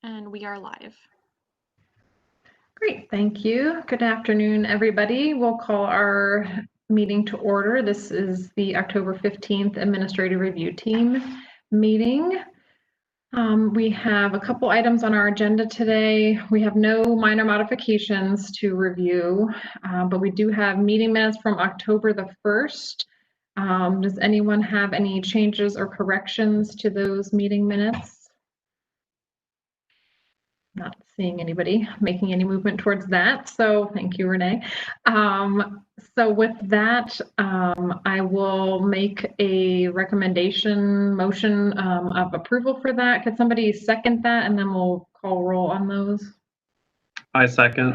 And we are live. Great, thank you. Good afternoon, everybody. We'll call our meeting to order. This is the October 15th Administrative Review Team meeting. We have a couple items on our agenda today. We have no minor modifications to review, but we do have meeting minutes from October the 1st. Does anyone have any changes or corrections to those meeting minutes? Not seeing anybody making any movement towards that, so thank you, Renee. So with that, I will make a recommendation motion of approval for that. Could somebody second that, and then we'll call roll on those? I second.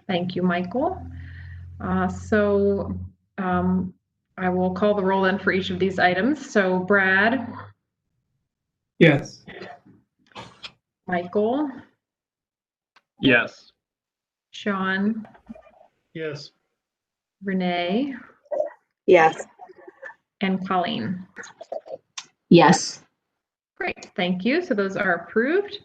Thank you, Michael. I will call the roll in for each of these items. So Brad? Yes. Michael? Yes. Sean? Yes. Renee? Yes. And Colleen? Yes. Great, thank you. So those are approved.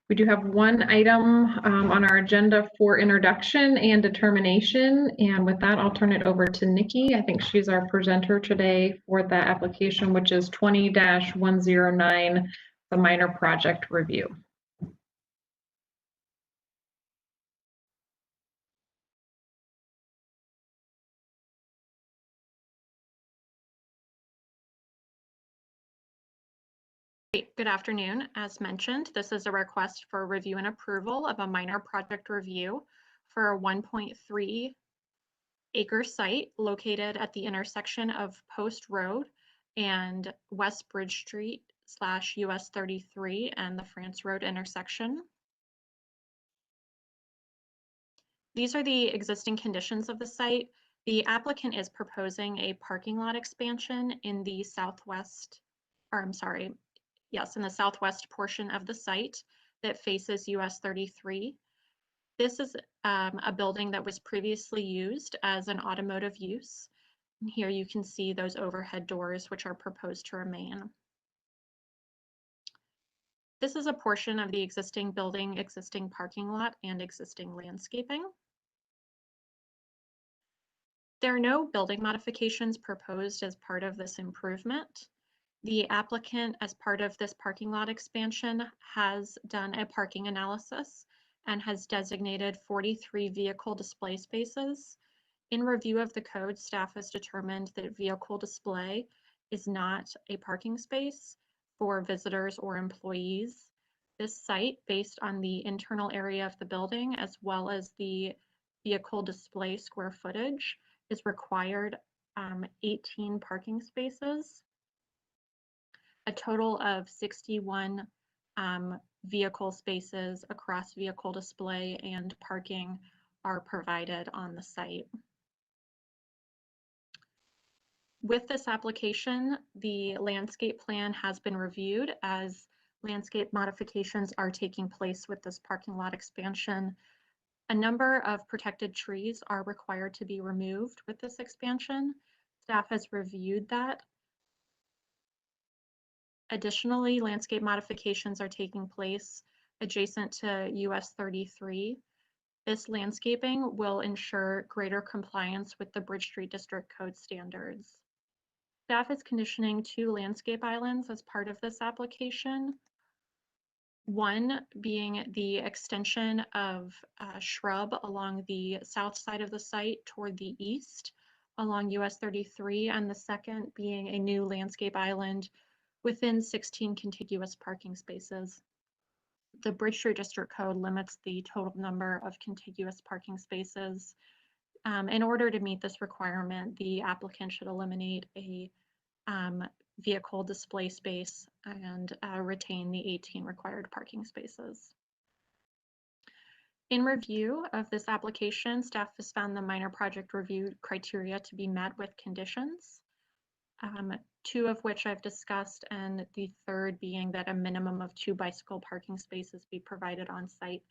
We do have one item on our agenda for introduction and determination. And with that, I'll turn it over to Nikki. I think she's our presenter today for the application, which is 20-109, the minor project review. Good afternoon. As mentioned, this is a request for review and approval of a minor project review for a 1.3 acre site located at the intersection of Post Road and West Bridge Street / US 33 and the France Road intersection. These are the existing conditions of the site. The applicant is proposing a parking lot expansion in the southwest, or I'm sorry, yes, in the southwest portion of the site that faces US 33. This is a building that was previously used as an automotive use. And here you can see those overhead doors, which are proposed to remain. This is a portion of the existing building, existing parking lot, and existing landscaping. There are no building modifications proposed as part of this improvement. The applicant, as part of this parking lot expansion, has done a parking analysis and has designated 43 vehicle display spaces. In review of the code, staff has determined that vehicle display is not a parking space for visitors or employees. This site, based on the internal area of the building as well as the vehicle display square footage, is required 18 parking spaces. A total of 61 vehicle spaces across vehicle display and parking are provided on the site. With this application, the landscape plan has been reviewed as landscape modifications are taking place with this parking lot expansion. A number of protected trees are required to be removed with this expansion. Staff has reviewed that. Additionally, landscape modifications are taking place adjacent to US 33. This landscaping will ensure greater compliance with the Bridge Street District Code standards. Staff is conditioning 2 landscape islands as part of this application. One being the extension of shrub along the south side of the site toward the east along US 33, and the second being a new landscape island within 16 contiguous parking spaces. The Bridge Street District Code limits the total number of contiguous parking spaces. In order to meet this requirement, the applicant should eliminate a vehicle display space and retain the 18 required parking spaces. In review of this application, staff has found the minor project review criteria to be met with conditions. 2 of which I've discussed, and the third being that a minimum of 2 bicycle parking spaces be provided on site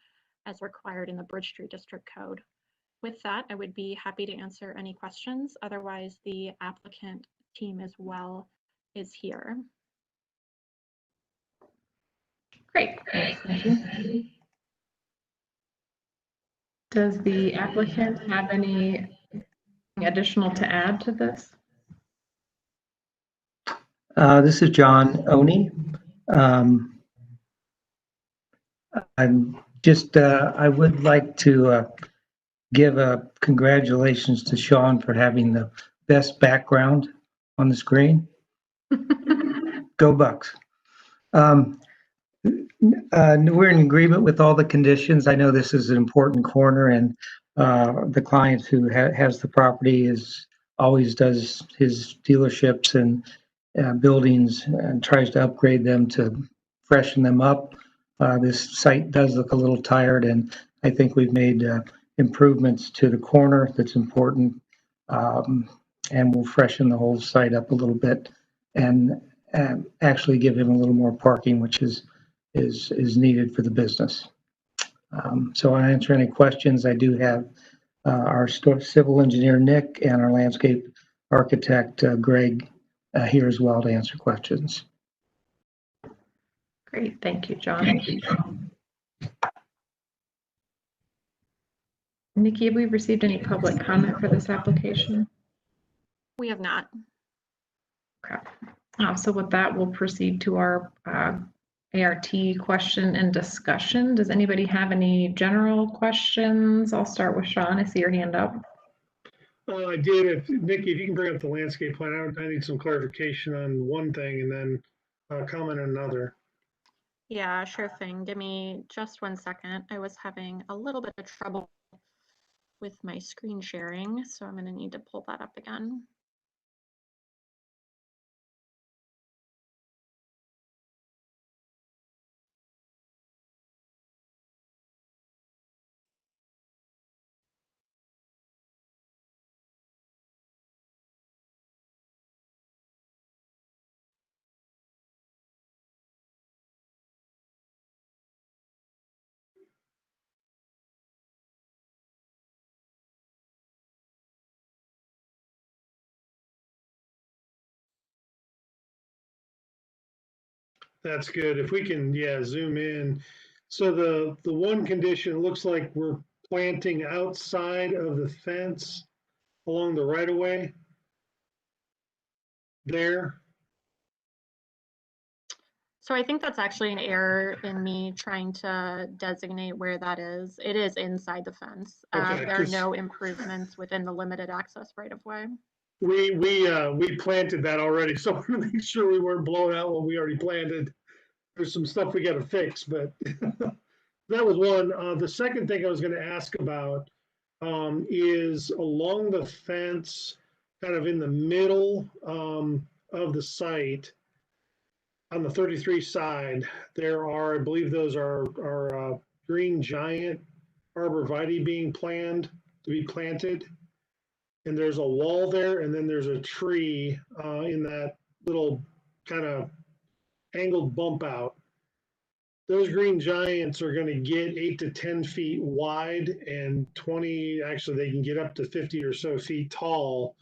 as required in the Bridge Street District Code. With that, I would be happy to answer any questions. Otherwise, the applicant team as well is here. Great, thanks, Nikki. Does the applicant have any additional to add to this? This is John Oney. I would like to give a congratulations to Sean for having the best background on the screen. Go Bucks. We're in agreement with all the conditions. I know this is an important corner, and the client who has the property always does his dealerships and buildings and tries to upgrade them to freshen them up. This site does look a little tired, and I think we've made improvements to the corner that's important, and we'll freshen the whole site up a little bit and actually give him a little more parking, which is needed for the business. So I'll answer any questions. I do have our civil engineer, Nick, and our landscape architect, Greg, here as well to answer questions. Great, thank you, John. Nikki, have we received any public comment for this application? We have not. Okay. So with that, we'll proceed to our ART question and discussion. Does anybody have any general questions? I'll start with Sean. I see your hand up. I did. Nikki, if you can bring up the landscape plan, I need some clarification on one thing and then comment on another. Yeah, sure thing. Give me just 1 second. I was having a little bit of trouble with my screen sharing, so I'm going to need to pull that up again. That's good. If we can, yeah, zoom in. So the one condition, it looks like we're planting outside of the fence along the right of way there. So I think that's actually an error in me trying to designate where that is. It is inside the fence. Okay, There are no improvements within the limited access right of way. We planted that already, so I want to make sure we weren't blowing out what we already planted. There's some stuff we got to fix, but that was one. The second thing I was going to ask about is along the fence, kind of in the middle of the site, on the 33 side, there are, I believe those are green giant arborvitae being planned to be planted. And there's a wall there, and then there's a tree in that little kind of angled bump out. Those green giants are going to get 8 to 10 feet wide and 20, actually they can get up to 50 or so feet tall.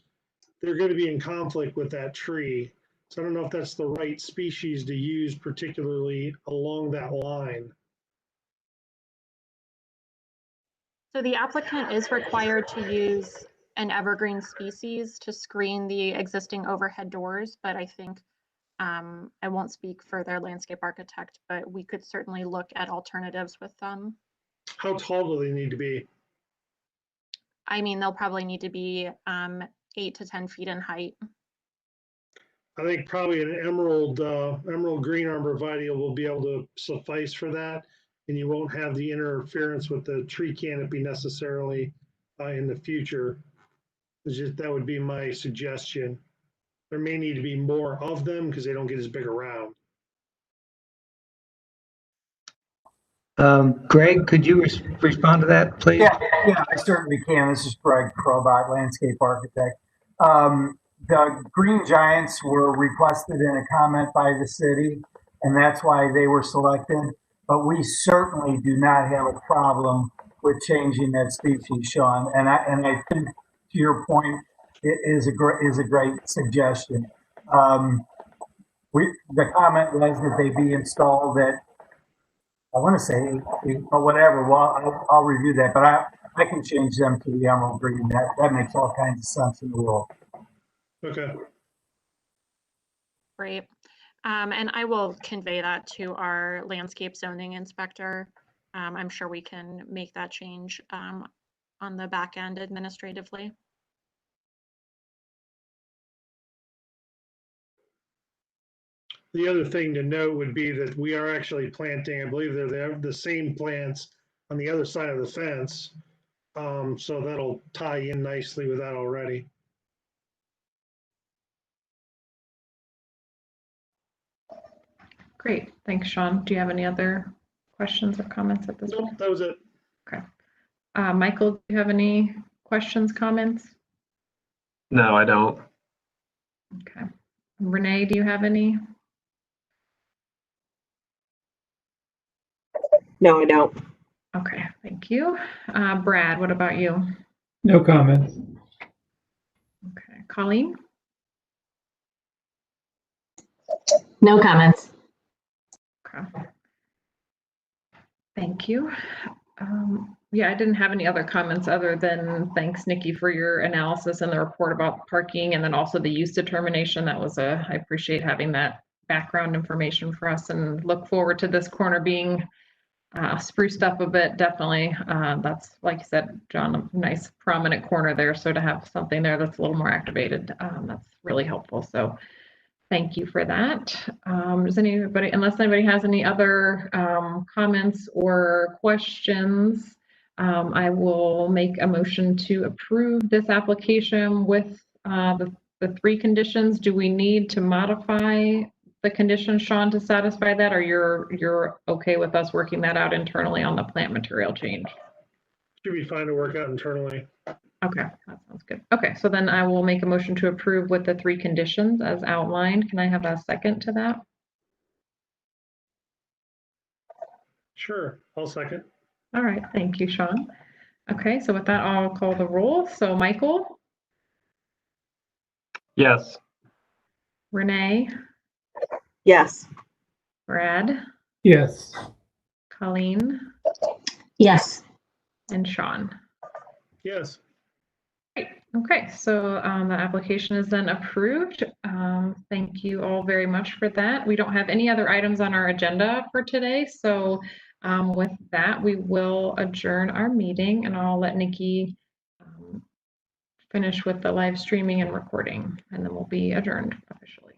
They're going to be in conflict with that tree. So I don't know if that's the right species to use, particularly along that line. So the applicant is required to use an evergreen species to screen the existing overhead doors, but I think I won't speak for their landscape architect, but we could certainly look at alternatives with them. How tall do they need to be? I mean, they'll probably need to be 8 to 10 feet in height. I think probably an emerald green arborvitae will be able to suffice for that, and you won't have the interference with the tree canopy necessarily in the future. That would be my suggestion. There may need to be more of them because they don't get as big around. Greg, could you respond to that, please? Yeah, I certainly can. This is Greg Crobot, landscape architect. The green giants were requested in a comment by the city, and that's why they were selected. But we certainly do not have a problem with changing that species, Sean. And I think, to your point, it is a great suggestion. The comment was that they be installed at I want to say 8, but whatever. Well, I'll review that, but I can change them to the emerald green. That makes all kinds of sense in the world. Okay, Great. And I will convey that to our landscape zoning inspector. I'm sure we can make that change on the back end administratively. the other thing to note would be that we are actually planting, I believe they're the same plants on the other side of the fence. So that'll tie in nicely with that already. Great, thanks, Sean. Do you have any other questions or comments at this Nope, point? that was it. Michael, do you have any questions, comments? No, I don't. Okay. Renee, do you have any? No, I don't. Okay, thank you. Brad, what about you? No comments. Okay, Colleen? No comments. Okay. Thank you. Yeah, I didn't have any other comments other than thanks, Nikki, for your analysis and the report about parking and then also the use determination. That was I appreciate having that background information for us and look forward to this corner being spruced up a bit. Definitely. That's, like you said, John, a nice prominent corner there. So to have something there that's a little more activated, that's really helpful. So thank you for that. Does anybody, unless anybody has any other comments or questions, I will make a motion to approve this application with the 3 conditions. Do we need to modify the conditions, Sean, to satisfy that, or you're okay with us working that out internally on the plant material change? Should be fine to work out internally. Okay, that sounds good. Okay, so then I will make a motion to approve with the 3 conditions as outlined. Can I have a second to that? Sure, I'll second. All right, thank you, Sean. Okay, so with that, I'll call the roll. So Michael, Yes. Renee, Yes. Brad, Yes. Colleen, Yes. and Sean. Yes. Great. Okay, so the application is then approved. Thank you all very much for that. We don't have any other items on our agenda for today. So with that, we will adjourn our meeting and I'll let Nikki finish with the live streaming and recording, and then we'll be adjourned officially.